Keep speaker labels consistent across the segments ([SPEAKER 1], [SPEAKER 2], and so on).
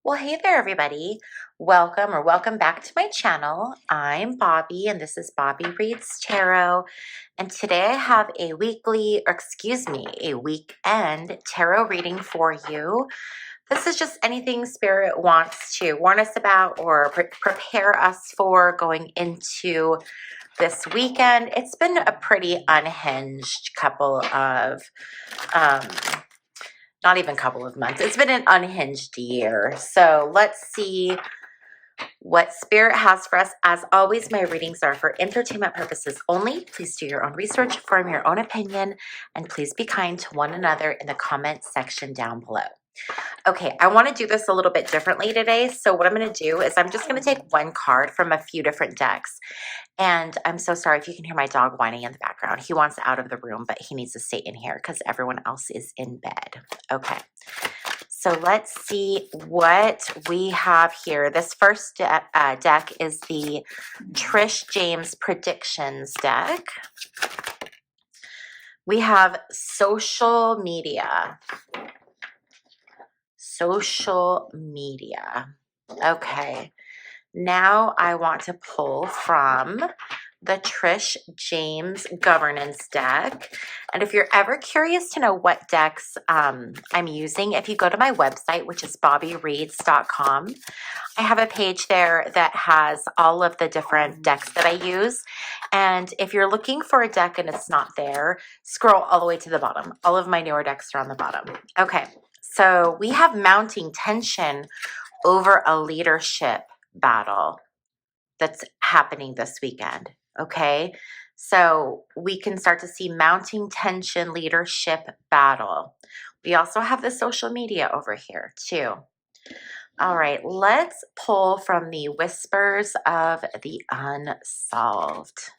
[SPEAKER 1] Well, hey there, everybody. Welcome back to my channel. I'm Bobbie, and this is Bobbie Reads Tarot. And today I have a a weekend tarot reading for you. This is just anything Spirit wants to warn us about or prepare us for going into this weekend. It's been a pretty unhinged couple of um, not even couple of months. It's been an unhinged year. So let's see what Spirit has for us. As always, my readings are for entertainment purposes only. Please do your own research, form your own opinion, and please be kind to one another in the comment section down below. Okay, I want to do this a little bit differently today. So what I'm going to do is I'm just going to take one card from a few different decks. And I'm so sorry if you can hear my dog whining in the background. He wants out of the room, but he needs to stay in here because everyone else is in bed. Okay. So let's see what we have here. This first deck is the Trish James Predictions deck. We have social media. Social media. Okay. Now I want to pull from the Trish James Governance deck. And if you're ever curious to know what decks I'm using, if you go to my website, which is bobbiereads.com, I have a page there that has all of the different decks that I use. And if you're looking for a deck and it's not there, scroll all the way to the bottom. All of my newer decks are on the bottom. Okay, so we have mounting tension over a leadership battle that's happening this weekend. Okay, so we can start to see mounting tension leadership battle. We also have the social media over here too. All right, let's pull from the Whispers of the Unsolved.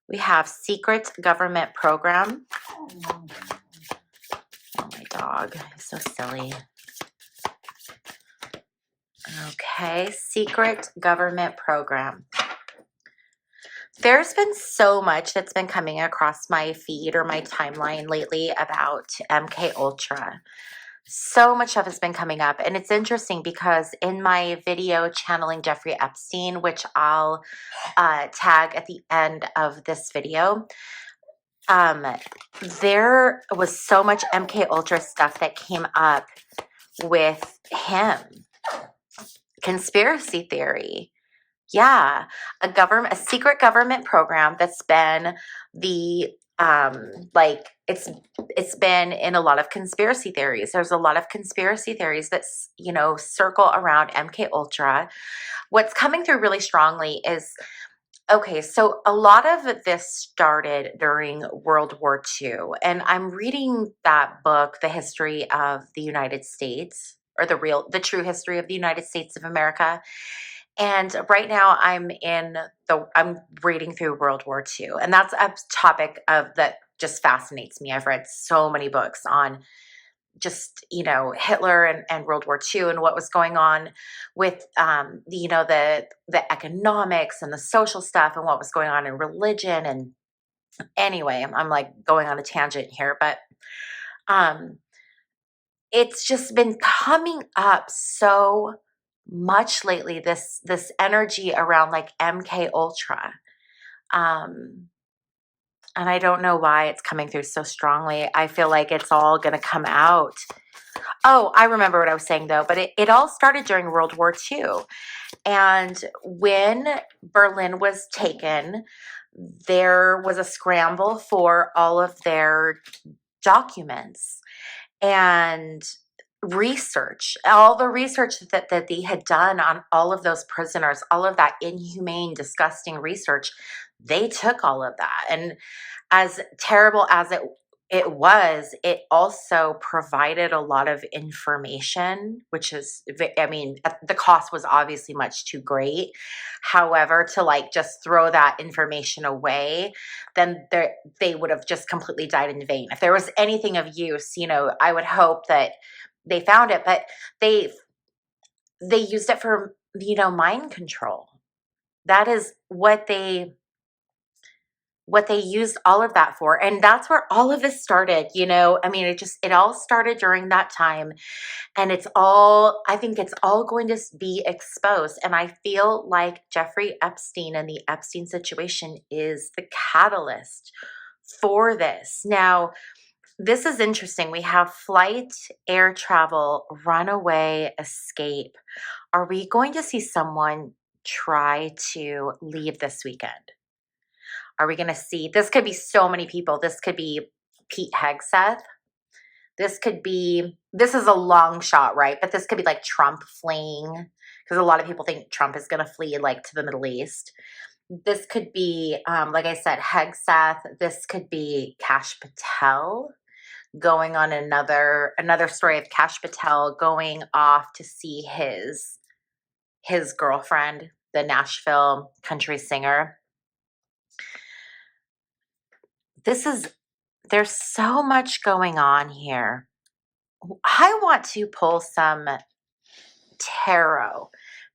[SPEAKER 1] We have secret government program. Oh, my dog is so silly. Okay, secret government program. There's been so much that's been coming across my feed or my timeline lately about MK Ultra. So much stuff has been coming up, and it's interesting because in my video channeling Jeffrey Epstein, which I'll tag at the end of this video, there was so much MK Ultra stuff that came up with him. Conspiracy theory. Yeah, a secret government program that's been the it's been in a lot of conspiracy theories. There's a lot of conspiracy theories that circle around MK Ultra. What's coming through really strongly is okay, so a lot of this started during World War II, and I'm reading that book, The History of the United States, or the true history of the United States of America. And right now I'm reading through World War II, and that's a topic that just fascinates me. I've read so many books on just, Hitler and World War II and what was going on with, the economics and the social stuff and what was going on in religion. And anyway, I'm like going on a tangent here, but um, it's just been coming up so much lately, this energy around like MK Ultra. Um, and I don't know why it's coming through so strongly. I feel like it's all going to come out. Oh, I remember what I was saying though, but it all started during World War II. And when Berlin was taken, there was a scramble for all of their documents and all the research that they had done on all of those prisoners, all of that inhumane, disgusting research. They took all of that. And as terrible as it was, it also provided a lot of information, which is, the cost was obviously much too great. However, to like just throw that information away, then they would have just completely died in vain. If there was anything of use, I would hope that they found it, but they used it for, mind control. That is what what they used all of that for. And that's where all of this started, you know? I mean, it all started during that time. And I think it's all going to be exposed. And I feel like Jeffrey Epstein and the Epstein situation is the catalyst for this. Now, this is interesting. We have flight, air travel, runaway, escape. Are we going to see someone try to leave this weekend? Are we going to see? This could be so many people. This could be Pete Hegseth. This is a long shot, right? But this could be like Trump fleeing, because a lot of people think Trump is going to flee like to the Middle East. This could be, like I said, Hegseth. This could be Kash Patel going on another story of Kash Patel going off to see his girlfriend, the Nashville country singer. There's so much going on here. I want to pull some tarot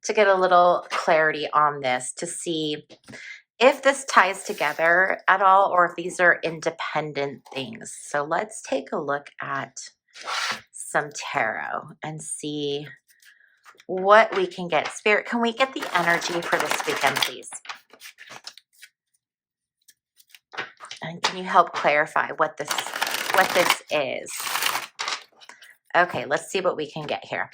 [SPEAKER 1] to get a little clarity on this, to see if this ties together at all or if these are independent things. So let's take a look at some tarot and see what we can get. Spirit, can we get the energy for this weekend, please? And can you help clarify what this is? Okay, let's see what we can get here.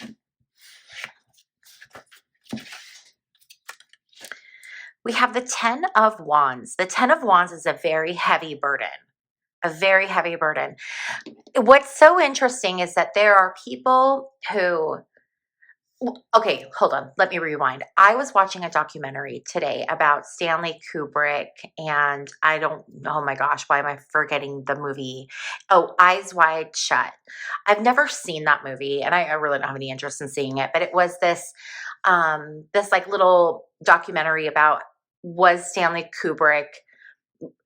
[SPEAKER 1] We have the 10 of Wands. The 10 of Wands is a very heavy burden. A very heavy burden. What's so interesting is that there are people who... Okay, hold on. Let me rewind. I was watching a documentary today about Stanley Kubrick, and oh my gosh, why am I forgetting the movie? Oh, Eyes Wide Shut. I've never seen that movie, and I really don't have any interest in seeing it, but it was this like little documentary about, was Stanley Kubrick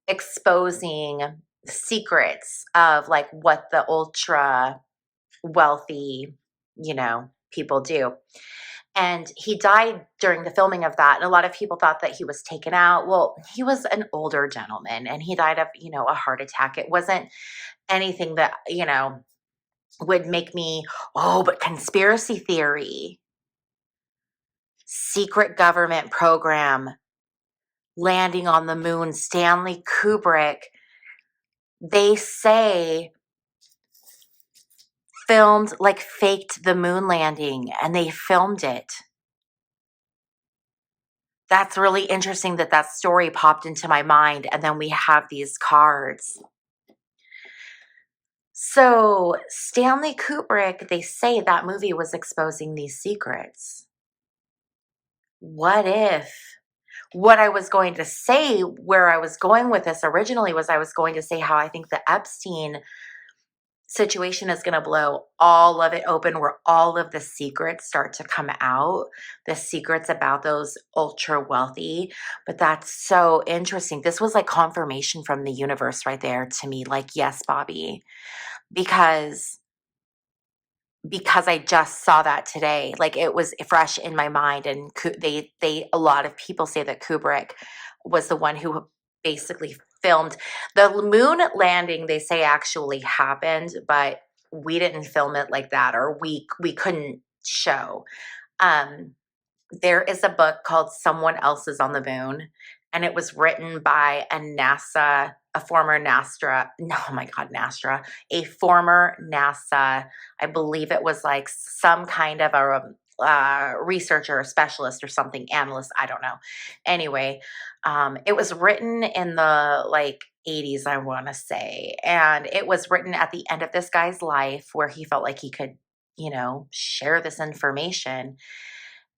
[SPEAKER 1] exposing secrets of like what the ultra wealthy, people do. And he died during the filming of that. And a lot of people thought that he was taken out. Well, he was an older gentleman and he died of, a heart attack. It wasn't anything that, would make me, but conspiracy theory, secret government program, landing on the moon, Stanley Kubrick, they say filmed, like faked the moon landing, and they filmed it. That's really interesting that story popped into my mind, and then we have these cards. So Stanley Kubrick, they say that movie was exposing these secrets. What I was going to say, where I was going with this originally, was I was going to say how I think the Epstein situation is going to blow all of it open, where all of the secrets start to come out, the secrets about those ultra wealthy. But that's so interesting. This was like confirmation from the universe right there to me. Like, yes, Bobbie, because I just saw that today. Like, it was fresh in my mind. And a lot of people say that Kubrick was the one who basically filmed the moon landing. They say actually happened, but we didn't film it like that, or we couldn't show. There is a book called Someone Else is on the Moon, and it was written by a former NASA, I believe it was like some kind of a researcher or specialist or something, analyst, I don't know. Anyway, it was written in the like 80s, I want to say, and it was written at the end of this guy's life where he felt like he could, share this information.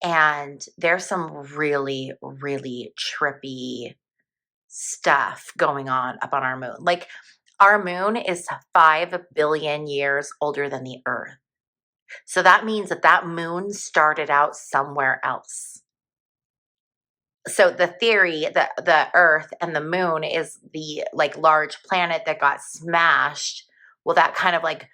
[SPEAKER 1] And there's some really, really trippy stuff going on up on our moon. Like, our moon is 5 billion years older than the Earth. So that means that moon started out somewhere else. So the theory that the Earth and the moon is the like large planet that got smashed, well, that kind of like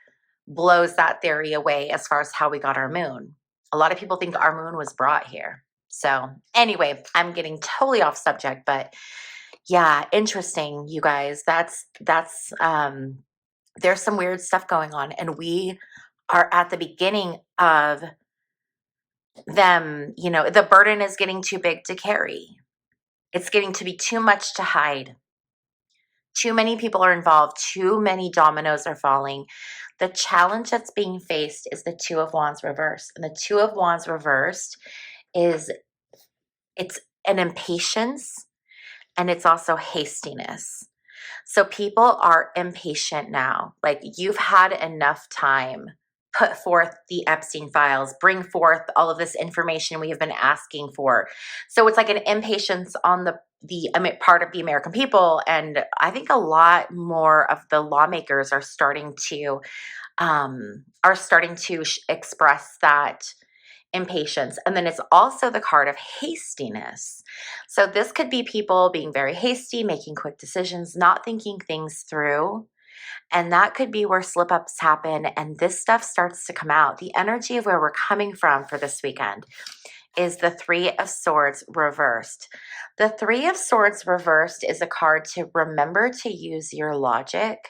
[SPEAKER 1] blows that theory away as far as how we got our moon. A lot of people think our moon was brought here. So anyway, I'm getting totally off subject, but Yeah, interesting, you guys. There's some weird stuff going on, and we are at the beginning of them. The burden is getting too big to carry. It's getting to be too much to hide. Too many people are involved. Too many dominoes are falling. The challenge that's being faced is the Two of Wands reversed. And the Two of Wands reversed is it's an impatience and it's also hastiness. So people are impatient now. Like, you've had enough time. Put forth the Epstein files, bring forth all of this information we have been asking for. So it's like an impatience on the part of the American people, and I think a lot more of the lawmakers are starting to express that impatience. And then it's also the card of hastiness. So this could be people being very hasty, making quick decisions, not thinking things through. And that could be where slip ups happen and this stuff starts to come out. The energy of where we're coming from for this weekend is the Three of Swords reversed. The Three of Swords reversed is a card to remember to use your logic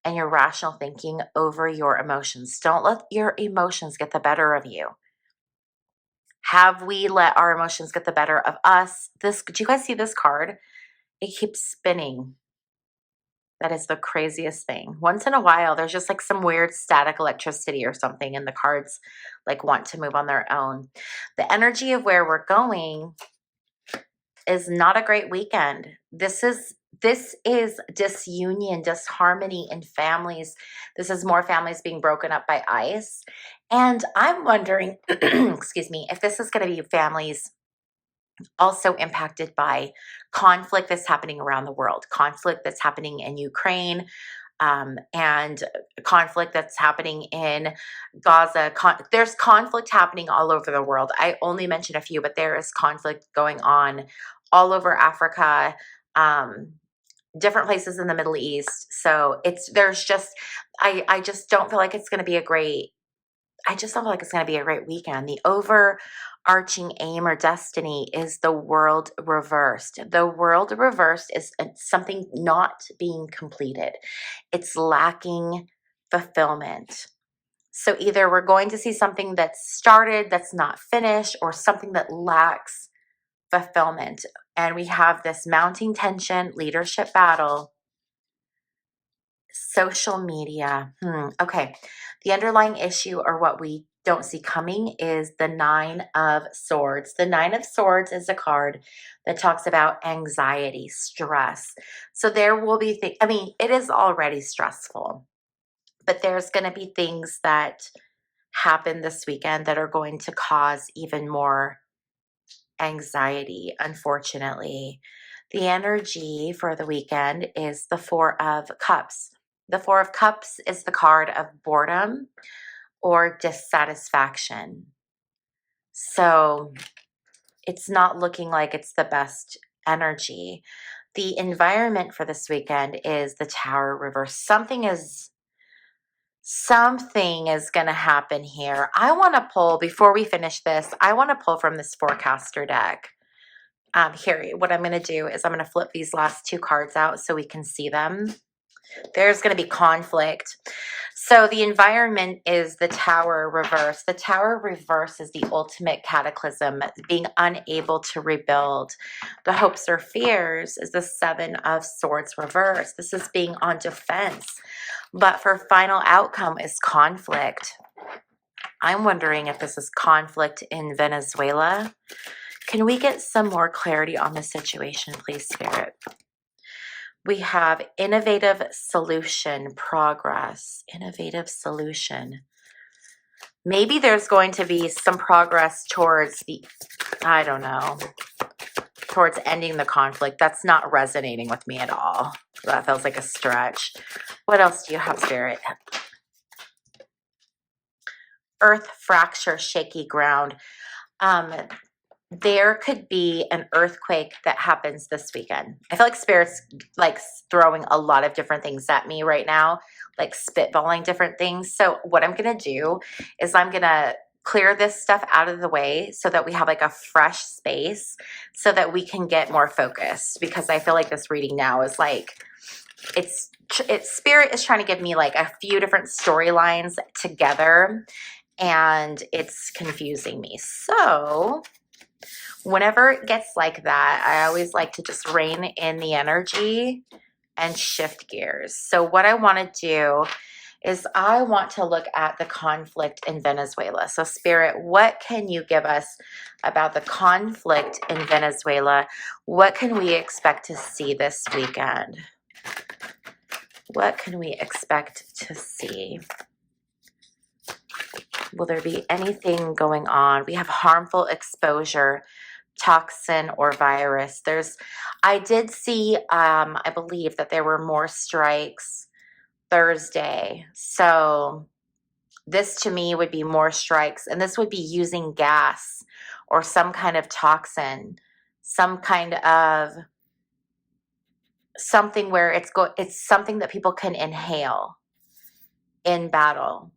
[SPEAKER 1] and your rational thinking over your emotions. Don't let your emotions get the better of you. Have we let our emotions get the better of us? Do you guys see this card? It keeps spinning. That is the craziest thing. Once in a while, there's just like some weird static electricity or something, and the cards like want to move on their own. The energy of where we're going is not a great weekend. This is disunion, disharmony in families. This is more families being broken up by ice. And I'm wondering, excuse me, if this is going to be families also impacted by conflict that's happening around the world, conflict that's happening in Ukraine, and conflict that's happening in Gaza. There's conflict happening all over the world. I only mentioned a few, but there is conflict going on all over Africa, different places in the Middle East. So I just don't feel like it's going to be a great weekend. The overarching aim or destiny is the world reversed. The world reversed is something not being completed. It's lacking fulfillment. So either we're going to see something that's started that's not finished, or something that lacks fulfillment. And we have this mounting tension, leadership battle, social media. Okay. The underlying issue, or what we don't see coming, is the Nine of Swords. The Nine of Swords is a card that talks about anxiety, stress. So there will be it is already stressful, but there's going to be things that happen this weekend that are going to cause even more anxiety, unfortunately. The energy for the weekend is the Four of Cups. The Four of Cups is the card of boredom or dissatisfaction. So it's not looking like it's the best energy. The environment for this weekend is the Tower reverse. Something is going to happen here. I want to pull, before we finish this, I want to pull from this forecaster deck. Here, what I'm going to do is I'm going to flip these last two cards out so we can see them. There's going to be conflict. So the environment is the Tower reverse. The Tower reverse is the ultimate cataclysm, being unable to rebuild. The hopes or fears is the Seven of Swords reverse. This is being on defense. But for final outcome is conflict. I'm wondering if this is conflict in Venezuela. Can we get some more clarity on the situation, please, Spirit? We have innovative solution, progress, innovative solution. Maybe there's going to be some progress towards towards ending the conflict. That's not resonating with me at all. That feels like a stretch. What else do you have, Spirit? Earth fracture, shaky ground. There could be an earthquake that happens this weekend. I feel like Spirit's like throwing a lot of different things at me right now, like spitballing different things. So what I'm going to do is I'm going to clear this stuff out of the way so that we have like a fresh space so that we can get more focused, because I feel like this reading now is like, it's spirit is trying to give me like a few different storylines together, and it's confusing me. So whenever it gets like that, I always like to just rein in the energy and shift gears. So what I want to do is I want to look at the conflict in Venezuela. So Spirit, what can you give us about the conflict in Venezuela? What can we expect to see this weekend? What can we expect to see? Will there be anything going on? We have harmful exposure, toxin or virus. I did see, I believe that there were more strikes Thursday. So this to me would be more strikes, and this would be using gas or some kind of toxin, some kind of something where it's something that people can inhale in battle.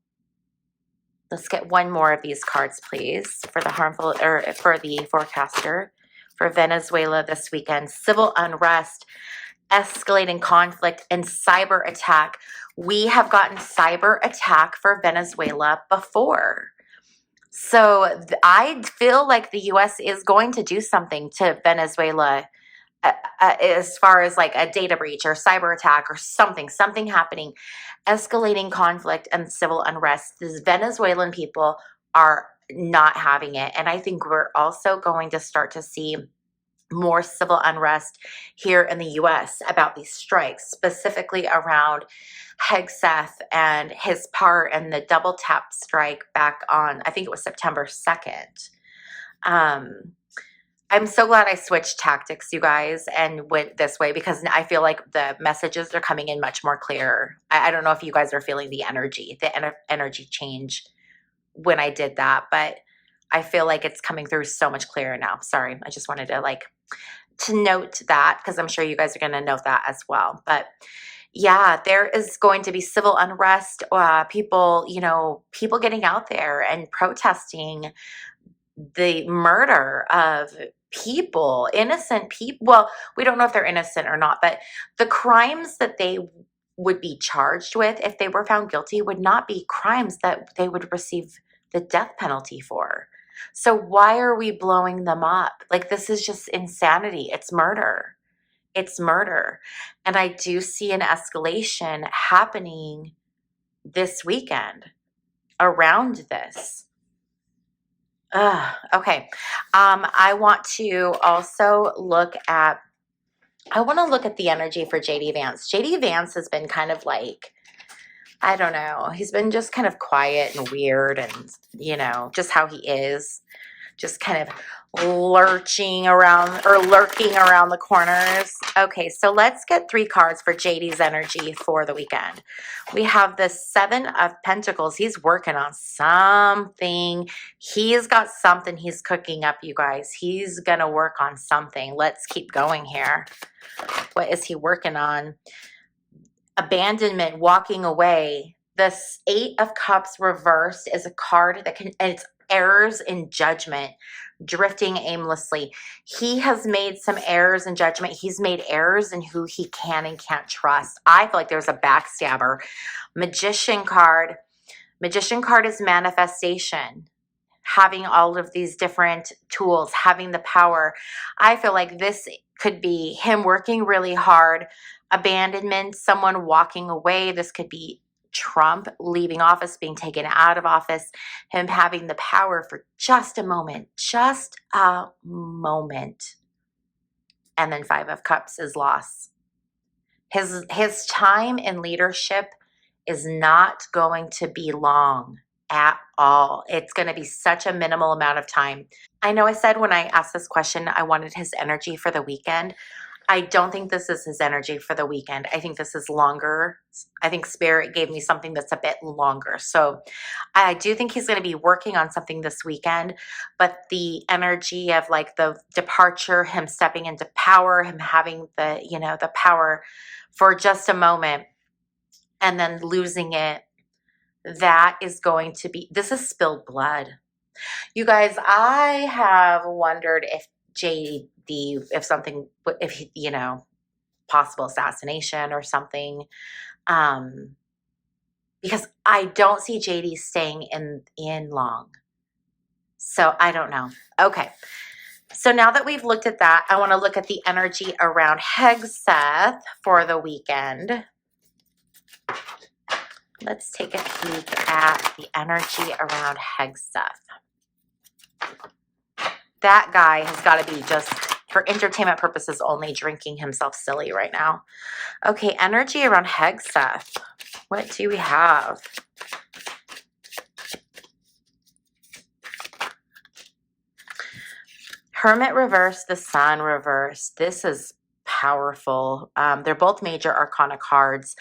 [SPEAKER 1] Let's get one more of these cards, please, for the harmful, or for the forecaster for Venezuela this weekend. Civil unrest, escalating conflict, and cyber attack. We have gotten cyber attack for Venezuela before. So I feel like the US is going to do something to Venezuela as far as like a data breach or cyber attack or something happening, escalating conflict and civil unrest. These Venezuelan people are not having it. And I think we're also going to start to see more civil unrest here in the US about these strikes, specifically around Hegseth and his part in the double tap strike back on, I think it was September 2nd. I'm so glad I switched tactics, you guys, and went this way, because I feel like the messages are coming in much more clear. I don't know if you guys are feeling the energy change when I did that, but I feel like it's coming through so much clearer now. Sorry, I just wanted to note that, because I'm sure you guys are going to note that as well. But yeah, there is going to be civil unrest, people getting out there and protesting the murder of people, innocent people. Well, we don't know if they're innocent or not, but the crimes that they would be charged with if they were found guilty would not be crimes that they would receive the death penalty for. So why are we blowing them up? Like, this is just insanity. It's murder. It's murder. And I do see an escalation happening this weekend around this. Okay. I want to also look at the energy for JD Vance. JD Vance has been kind of like, I don't know, he's been just kind of quiet and weird, and just how he is, just kind of lurking around the corners. Okay, so let's get 3 cards for JD's energy for the weekend. We have the 7 of Pentacles. He's working on something. He's got something he's cooking up, you guys. He's gonna work on something. Let's keep going here. What is he working on? Abandonment, walking away. This 8 of Cups reversed is a card that and it's errors in judgment, drifting aimlessly. He has made some errors in judgment. He's made errors in who he can and can't trust. I feel like there's a backstabber. Magician card. Magician card is manifestation. Having all of these different tools, having the power. I feel like this could be him working really hard. Abandonment, someone walking away. This could be Trump leaving office, being taken out of office, him having the power for just a moment, and then 5 of Cups is loss. His time in leadership is not going to be long at all. It's going to be such a minimal amount of time. I know I said when I asked this question, I wanted his energy for the weekend. I don't think this is his energy for the weekend. I think this is longer. I think Spirit gave me something that's a bit longer. So I do think he's going to be working on something this weekend, but the energy of like the departure, him stepping into power, him having the power for just a moment and then losing it, that is going to be, this is spilled blood. You guys, I have wondered if JD, if something, if, you know, possible assassination or something, um, because I don't see JD staying in long. So I don't know. Okay. So now that we've looked at that, I want to look at the energy around Hegseth for the weekend. Let's take a peek at the energy around Hegseth. That guy has got to be just for entertainment purposes only drinking himself silly right now. Okay, energy around Hegseth. What do we have? Hermit reversed, the Sun reversed. This is powerful. They're both major arcana cards.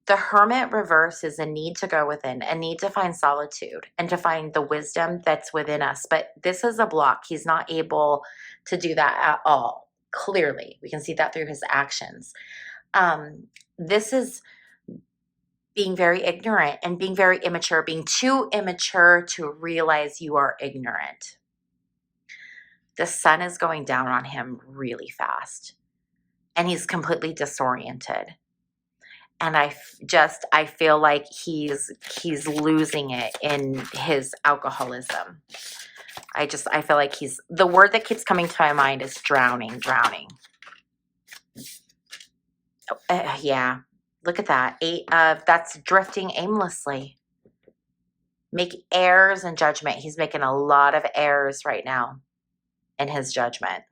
[SPEAKER 1] The Hermit reverse is a need to go within, a need to find solitude and to find the wisdom that's within us. But this is a block. He's not able to do that at all. Clearly, we can see that through his actions. This is being very ignorant and being very immature, being too immature to realize you are ignorant. The sun is going down on him really fast and he's completely disoriented. And I feel like he's losing it in his alcoholism. I feel like the word that keeps coming to my mind is drowning. Yeah, look at that. That's drifting aimlessly. Make errors in judgment. He's making a lot of errors right now in his judgment.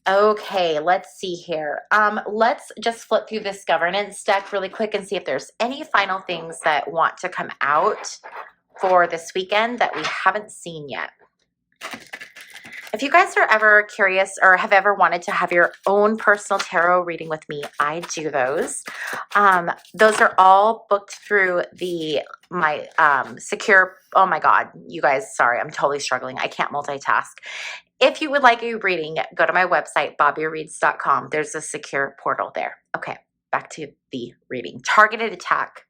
[SPEAKER 1] Okay, let's see here. Let's just flip through this governance deck really quick and see if there's any final things that want to come out for this weekend that we haven't seen yet. If you guys are ever curious or have ever wanted to have your own personal tarot reading with me, I do those. Those are all booked through my secure, oh my God, you guys, sorry, I'm totally struggling. I can't multitask. If you would like a reading, go to my website, bobbiereads.com. There's a secure portal there. Okay, back to the reading. Targeted attack.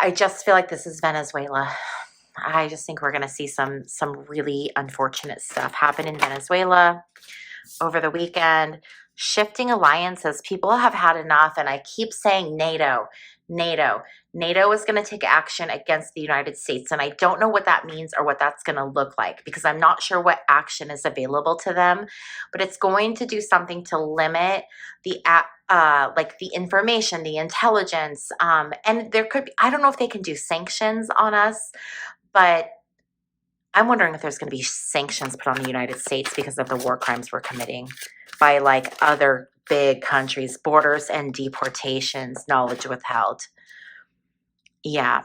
[SPEAKER 1] I just feel like this is Venezuela. I just think we're going to see some really unfortunate stuff happen in Venezuela over the weekend. Shifting alliances. People have had enough, and I keep saying NATO. NATO is going to take action against the United States, and I don't know what that means or what that's going to look like because I'm not sure what action is available to them, but it's going to do something to limit the like the information, the intelligence, and there could be, I don't know if they can do sanctions on us, but I'm wondering if there's going to be sanctions put on the United States because of the war crimes we're committing by like other big countries, borders and deportations, knowledge withheld. Yeah.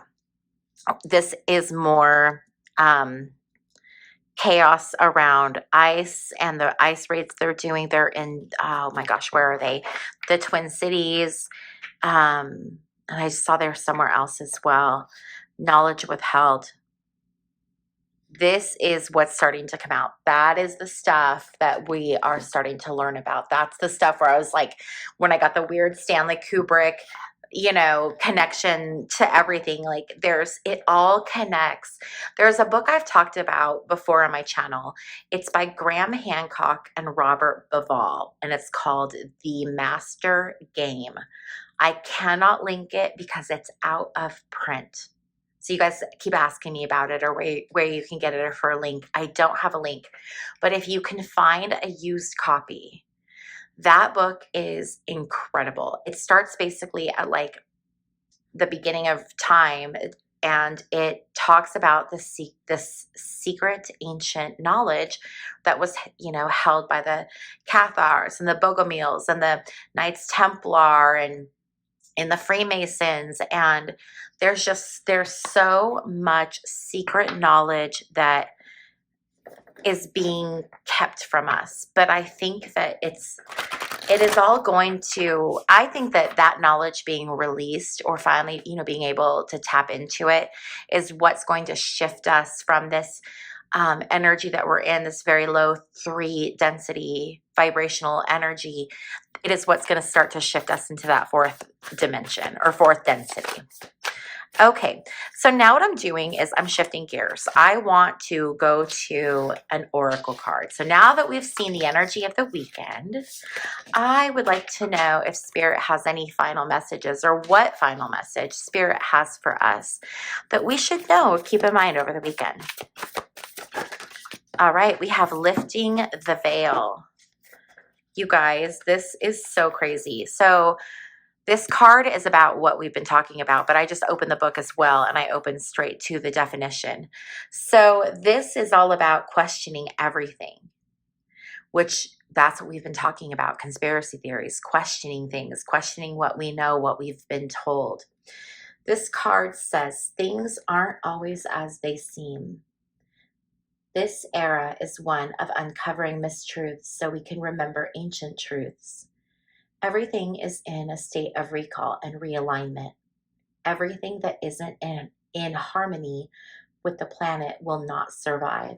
[SPEAKER 1] This is more chaos around ICE and the ICE raids they're doing. They're in, oh my gosh, where are they? The Twin Cities. And I saw they're somewhere else as well. Knowledge withheld. This is what's starting to come out. That is the stuff that we are starting to learn about. That's the stuff where I was like, when I got the weird Stanley Kubrick, connection to everything, like it all connects. There's a book I've talked about before on my channel. It's by Graham Hancock and Robert Bauval, and it's called The Master Game. I cannot link it because it's out of print. So you guys keep asking me about it or where you can get it or for a link. I don't have a link. But if you can find a used copy, that book is incredible. It starts basically at like the beginning of time, and it talks about this secret ancient knowledge that was, held by the Cathars and the Bogomils and the Knights Templar and in the Freemasons, and there's so much secret knowledge that is being kept from us. But I think that it is all going to, I think that knowledge being released or finally, being able to tap into it is what's going to shift us from this energy that we're in, this very low 3 density vibrational energy. It is what's going to start to shift us into that 4th dimension or 4th density. Okay, so now what I'm doing is I'm shifting gears. I want to go to an oracle card. So now that we've seen the energy of the weekend, I would like to know if Spirit has any final messages or what final message Spirit has for us that we should know, keep in mind over the weekend. All right, we have lifting the veil. You guys, this is so crazy. So this card is about what we've been talking about, but I just opened the book as well, and I opened straight to the definition. So this is all about questioning everything, which that's what we've been talking about, conspiracy theories, questioning things, questioning what we know, what we've been told. This card says things aren't always as they seem. This era is one of uncovering mistruths so we can remember ancient truths. Everything is in a state of recall and realignment. Everything that isn't in harmony with the planet will not survive.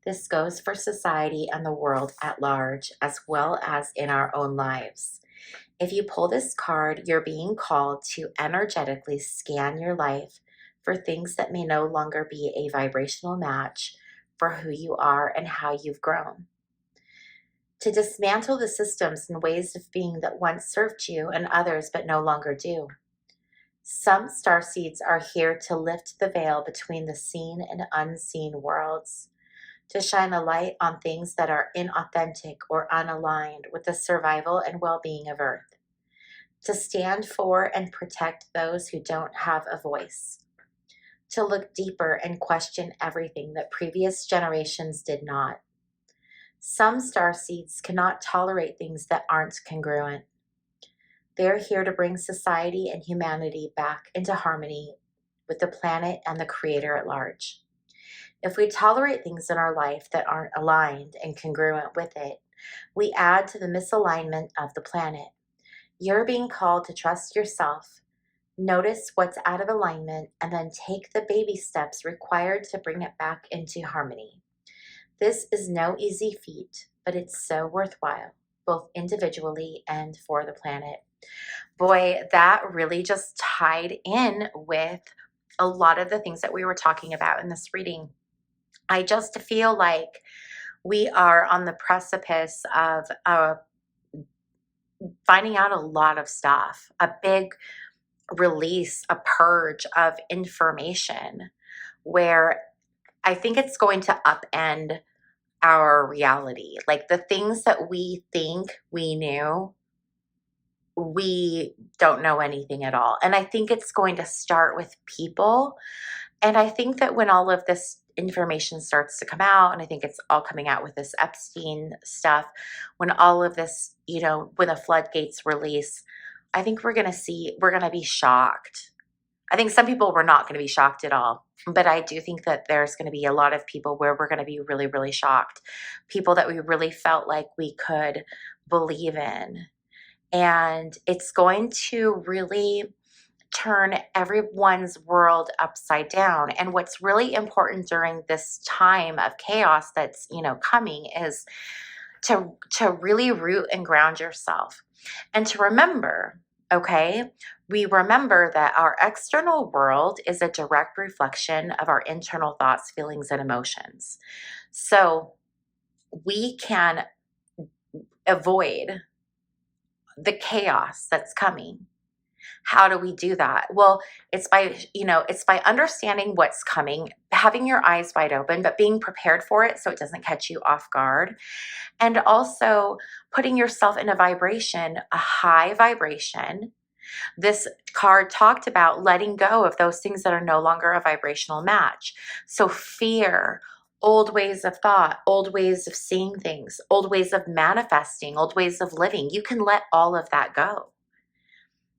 [SPEAKER 1] This goes for society and the world at large, as well as in our own lives. If you pull this card, you're being called to energetically scan your life for things that may no longer be a vibrational match for who you are and how you've grown. To dismantle the systems and ways of being that once served you and others but no longer do. Some starseeds are here to lift the veil between the seen and unseen worlds, to shine a light on things that are inauthentic or unaligned with the survival and well-being of Earth, to stand for and protect those who don't have a voice, to look deeper and question everything that previous generations did not. Some starseeds cannot tolerate things that aren't congruent. They're here to bring society and humanity back into harmony with the planet and the Creator at large. If we tolerate things in our life that aren't aligned and congruent with it, we add to the misalignment of the planet. You're being called to trust yourself, notice what's out of alignment, and then take the baby steps required to bring it back into harmony. This is no easy feat, but it's so worthwhile, both individually and for the planet. Boy, that really just tied in with a lot of the things that we were talking about in this reading. I just feel like we are on the precipice of finding out a lot of stuff, a big release, a purge of information where I think it's going to upend our reality. Like the things that we think we knew, we don't know anything at all. And I think it's going to start with people. And I think that when all of this information starts to come out, and I think it's all coming out with this Epstein stuff, when all of this, when the floodgates release, I think we're going to be shocked. I think some people were not going to be shocked at all. But I do think that there's going to be a lot of people where we're going to be really, really shocked. People that we really felt like we could believe in. And it's going to really turn everyone's world upside down. And what's really important during this time of chaos that's, coming is to really root and ground yourself and to remember, okay, we remember that our external world is a direct reflection of our internal thoughts, feelings, and emotions. So we can avoid the chaos that's coming. How do we do that? Well, it's by understanding what's coming, having your eyes wide open, but being prepared for it so it doesn't catch you off guard. And also putting yourself in a vibration, a high vibration. This card talked about letting go of those things that are no longer a vibrational match. So fear, old ways of thought, old ways of seeing things, old ways of manifesting, old ways of living. You can let all of that go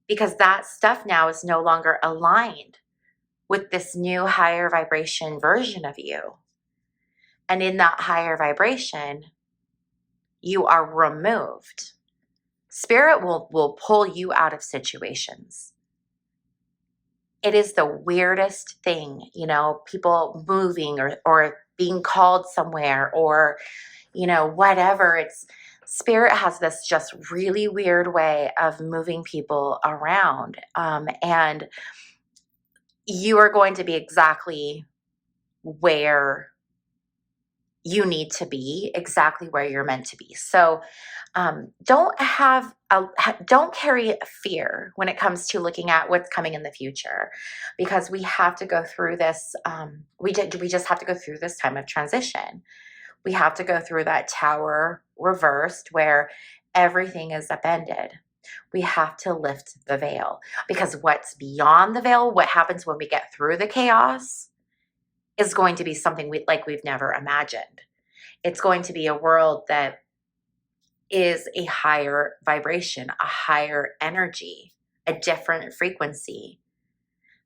[SPEAKER 1] because that stuff now is no longer aligned with this new higher vibration version of you. And in that higher vibration, you are removed. Spirit will pull you out of situations. It is the weirdest thing, people moving or being called somewhere or, whatever. Spirit has this just really weird way of moving people around. And you are going to be exactly where you need to be, exactly where you're meant to be. So don't carry fear when it comes to looking at what's coming in the future, because we have to go through this. We just have to go through this time of transition. We have to go through that tower reversed where everything is upended. We have to lift the veil, because what's beyond the veil, what happens when we get through the chaos, is going to be something we've never imagined. It's going to be a world that is a higher vibration, a higher energy, a different frequency.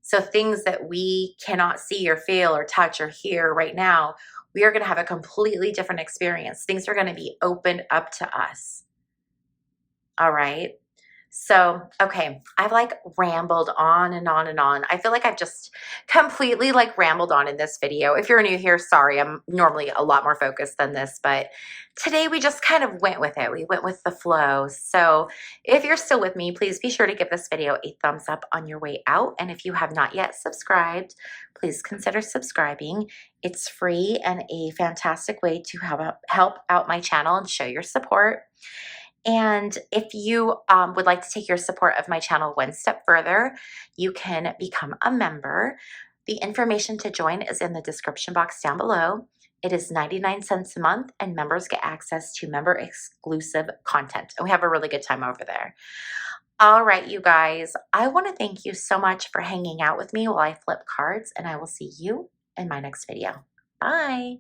[SPEAKER 1] So things that we cannot see or feel or touch or hear right now, we are going to have a completely different experience. Things are going to be opened up to us. All right. So, okay, I've like rambled on and on and on. I feel like I've just completely like rambled on in this video. If you're new here, sorry, I'm normally a lot more focused than this, but today we just kind of went with it. We went with the flow. So if you're still with me, please be sure to give this video a thumbs up on your way out. And if you have not yet subscribed, please consider subscribing. It's free and a fantastic way to help out my channel and show your support. And if you would like to take your support of my channel one step further, you can become a member. The information to join is in the description box down below. It is 99 cents a month, and members get access to member exclusive content. And we have a really good time over there. All right, you guys, I want to thank you so much for hanging out with me while I flip cards, and I will see you in my next video. Bye.